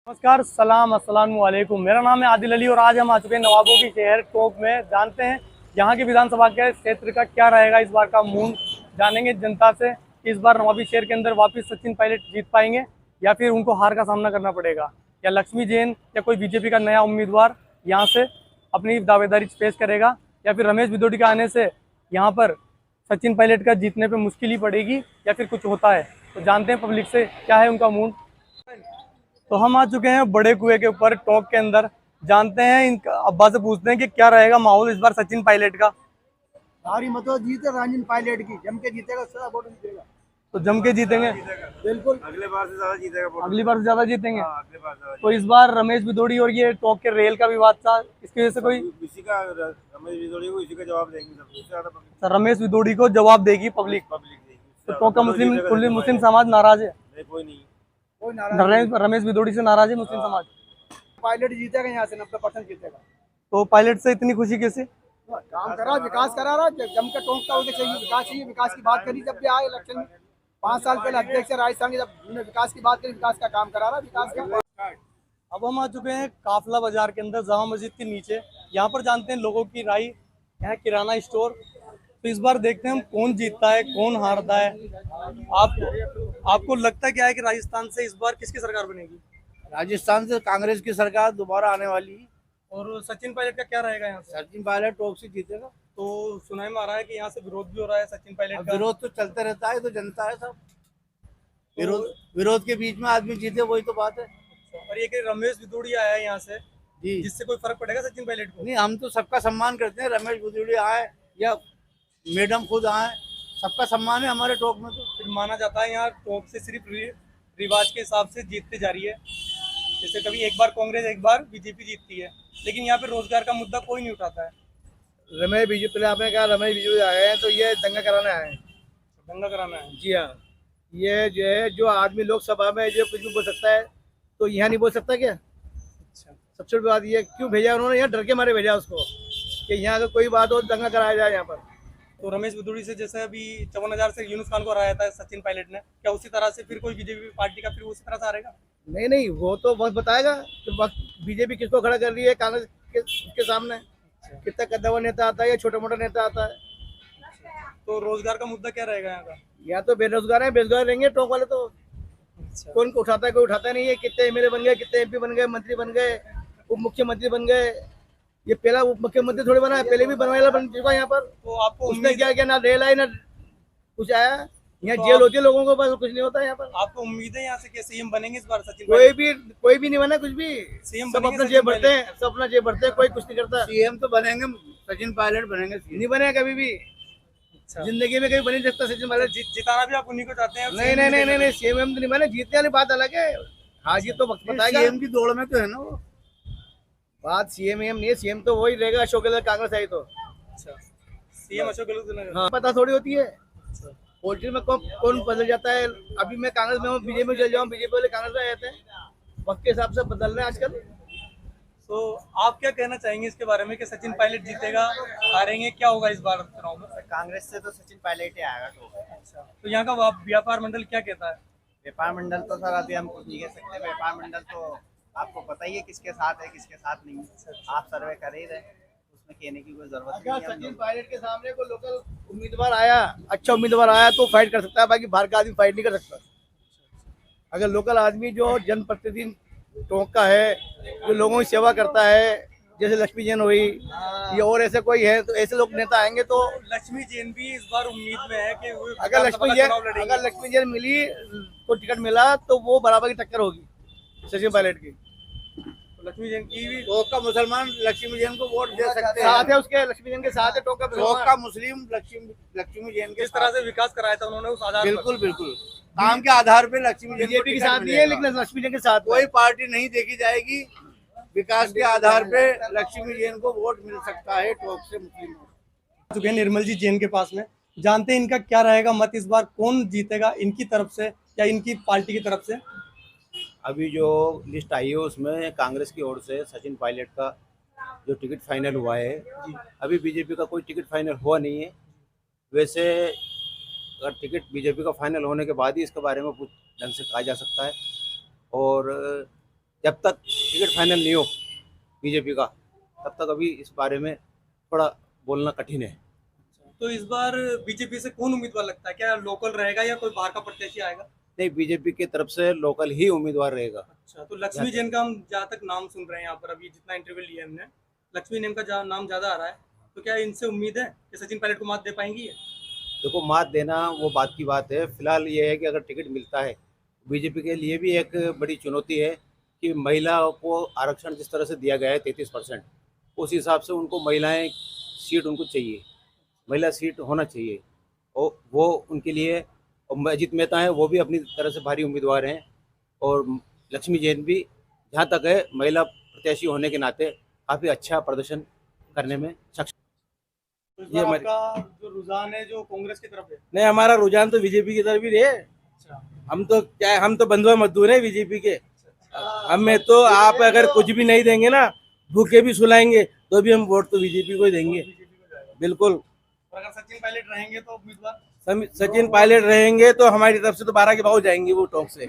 नमस्कार, सलाम अस्सलाम वालेकुम। मेरा नाम है आदिल अली और आज हम आ चुके हैं नवाबों की शहर टोंक में। जानते हैं यहाँ के विधानसभा के क्षेत्र का क्या रहेगा इस बार का मूड, जानेंगे जनता से। इस बार नवाबी शहर के अंदर वापस सचिन पायलट जीत पाएंगे या फिर उनको हार का सामना करना पड़ेगा, या लक्ष्मी जैन या कोई बीजेपी का नया उम्मीदवार यहाँ से अपनी दावेदारी पेश करेगा, या फिर रमेश भिदोड़ी के आने से यहाँ पर सचिन पायलट का जीतने पर मुश्किल ही पड़ेगी, या फिर कुछ होता है। तो जानते हैं पब्लिक से क्या है उनका मूड। तो हम आ चुके हैं बड़े कुएं के ऊपर टॉक के अंदर। जानते हैं इनका अब्बा से पूछते हैं कि क्या रहेगा माहौल इस बार सचिन पायलट का। हमारी मतलब जीते रंजन पायलट की जम के जीतेगा, सारा वोट जीतेगा। तो जम के जीतेंगे, बिल्कुल अगली बार से ज्यादा जीतेंगे। अगले बार ज्यादा तो इस बार रमेश भिदोड़ी और ये टॉक के रेल का विवाद था, इसकी वजह से कोई इसी का रमेश भिदोड़ी को इसी का जवाब देंगे सब, इससे ज्यादा सर रमेश भिदोड़ी को जवाब देगी पब्लिक। देगी। तो टॉक का मुस्लिम समाज नाराज है, कोई नहीं, कोई नाराज रमेश भिदोड़ी से नाराज है मुस्लिम समाज। पायलट जीतेगा, यहाँ से 90% जीतेगा। तो पायलट से इतनी खुशी कैसे? काम करा, विकास करा रहा, जम के टोंकता होगा। चाहिए विकास, चाहिए विकास की बात करी जब भी आए इलेक्शन में 5 साल पहले अध्यक्ष राजस्थान के, जब उन्होंने विकास की बात करी, विकास का काम करा रहा, विकास का। अब हम आ चुके हैं काफला बाजार के अंदर जामा मस्जिद के नीचे। यहाँ पर जानते हैं लोगों की राय। यहाँ किराना स्टोर। तो इस बार देखते हैं हम कौन जीतता है कौन हारता है। आपको लगता है क्या है कि राजस्थान से इस बार किसकी सरकार बनेगी? राजस्थान से कांग्रेस की सरकार दोबारा आने वाली है। और सचिन पायलट का क्या रहेगा यहाँ से? सचिन पायलट टोंक से जीतेगा। तो सुनाई में आ रहा है कि यहाँ से विरोध भी हो रहा है सचिन पायलट का। विरोध तो चलते रहता है, तो जनता है सब। विरोध के बीच में आदमी जीते, वही तो बात है। और ये कि रमेश भिदोड़ी आया है यहाँ से, जी, जिससे कोई फर्क पड़ेगा सचिन पायलट को? नहीं, हम तो सबका सम्मान करते हैं। रमेश भिदोड़ी आए या मैडम खुद आए, सबका सम्मान है हमारे टोंक में। तो फिर माना जाता है यहाँ टॉप से सिर्फ रिवाज के हिसाब से जीतते जा रही है। जैसे कभी एक बार कांग्रेस एक बार बीजेपी जीतती है, लेकिन यहाँ पे रोजगार का मुद्दा कोई नहीं उठाता है। रमेश भिदोड़ी, पहले आपने कहा रमेश भिदोड़ी आए हैं, तो ये दंगा कराने आए हैं। दंगा कराना है? जी हाँ, ये जो है, जो आदमी लोकसभा में जो कुछ भी बोल सकता है, तो यहाँ नहीं बोल सकता क्या? अच्छा, सबसे बड़ी बात ये, क्यों भेजा उन्होंने? यहाँ डर के मारे भेजा उसको कि यहाँ अगर कोई बात हो दंगा कराया जाए यहाँ पर। तो रमेश भिदोड़ी से जैसे अभी 54,000 से यूनुस खान को हराया था सचिन पायलट ने, क्या उसी तरह से फिर कोई बीजेपी पार्टी का फिर उसी तरह से हारेगा? नहीं नहीं, वो तो वक्त बताएगा कि वक्त बीजेपी किसको खड़ा कर रही है कांग्रेस के सामने। कितना कद्दावर नेता आता है या छोटा मोटा नेता आता है। तो रोजगार का मुद्दा क्या रहेगा यहाँ का? या तो बेरोजगार है, बेरोजगार रहेंगे टोंक वाले तो। अच्छा, कौन को उठाता है, कोई उठाता नहीं है। कितने एमएलए बन गए, कितने एमपी बन गए, मंत्री बन गए, उप मुख्यमंत्री बन गए। ये पहला उप मुख्यमंत्री थोड़ी बना है, पहले भी बनवाया बन चुका है यहाँ पर। तो आपको उसने उम्मीद क्या किया? ना रेल आई ना कुछ आया। यहाँ जेल होती है लोगों को, बस कुछ नहीं होता है यहाँ पर। आपको उम्मीद है यहाँ से कि सीएम बनेंगे इस बार सचिन कोई भी नहीं बना कुछ भी। सीएम सब बनेंगे अपना सचिन जेब भरते पायलट? हैं, सब अपना जेब भरते हैं, कोई कुछ नहीं करता। सीएम तो बनेंगे, सचिन पायलट बनेंगे। नहीं बनेगा कभी भी, अच्छा, जिंदगी में कभी बन नहीं सकता सचिन पायलट। जिताना भी आप उन्हीं को चाहते हैं? नहीं नहीं नहीं नहीं, सीएम तो नहीं बने। जीतने वाली बात अलग है, हाजी तो वक्त बताएगा। सीएम की दौड़ में तो है ना वो बात। सीएम एम नहीं है, सीएम तो वही रहेगा अशोक गहलोत, कांग्रेस आई तो। अच्छा, सीएम अशोक गहलोत। हाँ, पता थोड़ी होती है अच्छा, पॉलिटिक्स में कौन बदल जाता है। अभी मैं कांग्रेस में हूँ, बीजेपी में चल जाऊँ, बीजेपी वाले कांग्रेस में आ जाते हैं। वक्त के हिसाब से बदल रहे हैं आजकल। तो आप क्या कहना चाहेंगे इसके बारे में कि सचिन पायलट जीतेगा, हारेंगे, क्या होगा इस बार चुनाव में? कांग्रेस से तो सचिन पायलट ही आएगा। अच्छा, तो यहाँ का व्यापार मंडल क्या कहता है? व्यापार मंडल तो सर अभी हम कुछ नहीं कह सकते। व्यापार मंडल तो आपको पता ही है किसके साथ है किसके साथ नहीं है। आप सर्वे कर ही रहे, उसमें कहने की कोई जरूरत नहीं अगर है। सचिन पायलट के सामने कोई लोकल उम्मीदवार आया, अच्छा उम्मीदवार आया, तो फाइट कर सकता है, बाकी बाहर का आदमी फाइट नहीं कर सकता। अगर लोकल आदमी जो जनप्रतिनिधि टोंक का है, जो लोगों की सेवा करता है, जैसे लक्ष्मी जैन हुई, ये और ऐसे कोई है, तो ऐसे लोग नेता आएंगे तो। लक्ष्मी जैन भी इस बार उम्मीद में है कि वो अगर लक्ष्मी जैन मिली, को टिकट मिला, तो वो बराबर की टक्कर होगी सचिन पायलट की। तो लक्ष्मी जैन की भी टोंक का मुसलमान लक्ष्मी जैन को वोट दे सकते हैं। साथ है उसके, लक्ष्मी जैन के साथ है टोंक का मुस्लिम लक्ष्मी जैन के किस तरह से विकास कराया था उन्होंने उस आधार पर। बिल्कुल बिल्कुल, काम के आधार पे लक्ष्मी जैन बीजेपी के साथ नहीं है, लेकिन लक्ष्मी जैन के साथ कोई पार्टी नहीं देखी जाएगी। विकास के आधार पे लक्ष्मी जैन को वोट मिल सकता है टोंक से मुस्लिम। चुके हैं निर्मल जी जैन के पास में। जानते हैं इनका क्या रहेगा मत इस बार, कौन जीतेगा इनकी तरफ से या इनकी पार्टी की तरफ से? अभी जो लिस्ट आई है उसमें कांग्रेस की ओर से सचिन पायलट का जो टिकट फाइनल हुआ है। अभी बीजेपी का कोई टिकट फाइनल हुआ नहीं है। वैसे अगर टिकट बीजेपी का फाइनल होने के बाद ही इसके बारे में कुछ ढंग से कहा जा सकता है। और जब तक टिकट फाइनल नहीं हो बीजेपी का, तब तक अभी इस बारे में थोड़ा बोलना कठिन है। तो इस बार बीजेपी से कौन उम्मीदवार लगता है? क्या लोकल रहेगा या कोई बाहर का प्रत्याशी आएगा? नहीं, बीजेपी की तरफ से लोकल ही उम्मीदवार रहेगा। अच्छा, तो लक्ष्मी जैन का हम जहाँ तक नाम सुन रहे हैं यहाँ पर, अभी जितना इंटरव्यू लिया हमने, लक्ष्मी नेम का नाम ज्यादा आ रहा है, तो क्या इनसे उम्मीद है कि सचिन पायलट को मात दे पाएंगी ये? देखो, मात देना वो बात की बात है। फिलहाल ये है कि अगर टिकट मिलता है, बीजेपी के लिए भी एक बड़ी चुनौती है कि महिलाओं को आरक्षण जिस तरह से दिया गया है 33%, उस हिसाब से उनको महिलाएं सीट उनको चाहिए, महिला सीट होना चाहिए। और वो उनके लिए, और अजित मेहता हैं वो भी अपनी तरह से भारी उम्मीदवार हैं, और लक्ष्मी जैन भी जहाँ तक है महिला प्रत्याशी होने के नाते काफ़ी अच्छा प्रदर्शन करने में सक्षम। तो इस ये बार हमारी- आपका जो रुझान है जो कांग्रेस की तरफ है? नहीं, हमारा रुझान तो बीजेपी की तरफ ही रहे। अच्छा, हम तो क्या है, हम तो बंधुआ मजदूर हैं बीजेपी के। हमें तो आप अगर कुछ भी नहीं देंगे ना, भूखे भी सुलाएंगे, तो भी हम वोट तो बीजेपी को ही देंगे। बीजेपी को जाएगा। बिल्कुल। और अगर सचिन पायलट रहेंगे तो उम्मीदवार? सचिन पायलट रहेंगे तो हमारी तरफ से तो 12 के भाव जाएंगे, वो टोंक से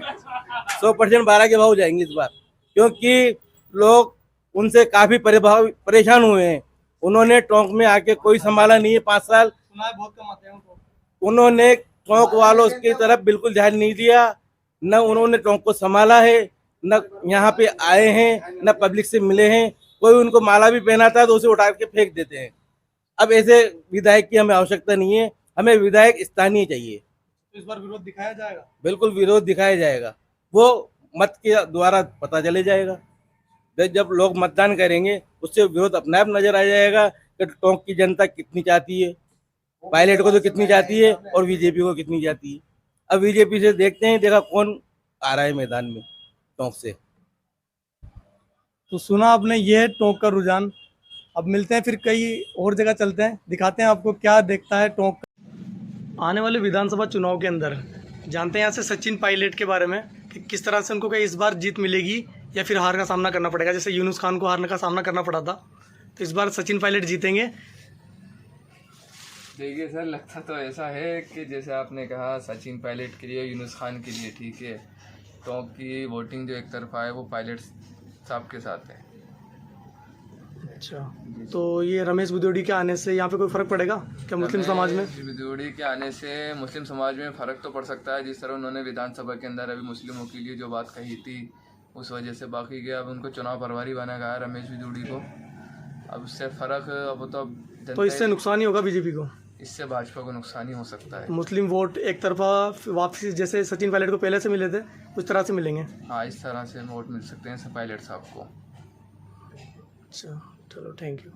100% 12 के भाव जाएंगे इस बार, क्योंकि लोग उनसे काफी परेशान हुए हैं। उन्होंने टोंक में आके कोई संभाला नहीं है 5 साल। सुना है बहुत कम आते हैं उनको। उन्होंने टोंक वालों की तरफ बिल्कुल ध्यान नहीं दिया, न उन्होंने टोंक को संभाला है, न यहाँ पे आए हैं, न पब्लिक से मिले हैं। कोई उनको माला भी पहनाता है तो उसे उठा के फेंक देते हैं। अब ऐसे विधायक की हमें आवश्यकता नहीं है, हमें विधायक स्थानीय चाहिए। तो इस बार विरोध दिखाया जाएगा? बिल्कुल विरोध दिखाया जाएगा, वो मत के द्वारा पता चले जाएगा। जब लोग मतदान करेंगे उससे विरोध अपने आप नजर आ जाएगा कि टोंक की जनता कितनी चाहती है, पायलट को तो कितनी चाहती है और बीजेपी को कितनी चाहती है। अब बीजेपी से देखते हैं, देखा कौन आ रहा है मैदान में टोंक से। तो सुना आपने, ये है टोंक का रुझान। अब मिलते हैं, फिर कई और जगह चलते हैं, दिखाते हैं आपको क्या देखता है टोंक। आने वाले विधानसभा चुनाव के अंदर जानते हैं यहाँ से सचिन पायलट के बारे में कि किस तरह से उनको क्या इस बार जीत मिलेगी या फिर हार का सामना करना पड़ेगा। जैसे यूनुस खान को हारने का सामना करना पड़ा था, तो इस बार सचिन पायलट जीतेंगे। देखिए सर, लगता तो ऐसा है कि जैसे आपने कहा सचिन पायलट के लिए, यूनुस खान के लिए ठीक है, टोंक की वोटिंग जो एक तरफा है वो पायलट साहब के साथ है। अच्छा, तो ये रमेश भदौड़ी के आने से यहाँ पे कोई फर्क पड़ेगा क्या मुस्लिम समाज में? रमेश भदौड़ी के आने से मुस्लिम समाज में फ़र्क तो पड़ सकता है। जिस तरह उन्होंने विधानसभा के अंदर अभी मुस्लिमों के लिए जो बात कही थी, उस वजह से बाकी के अब उनको चुनाव प्रभारी बना गया रमेश भदौड़ी को। अब उससे फ़र्क अब तो इससे नुकसान ही होगा बीजेपी को? इससे भाजपा को नुकसान ही हो सकता है। मुस्लिम वोट एक तरफा वापसी जैसे सचिन पायलट को पहले से मिले थे उस तरह से मिलेंगे? हाँ, इस तरह से वोट मिल सकते हैं पायलट साहब को। अच्छा, चलो, थैंक यू।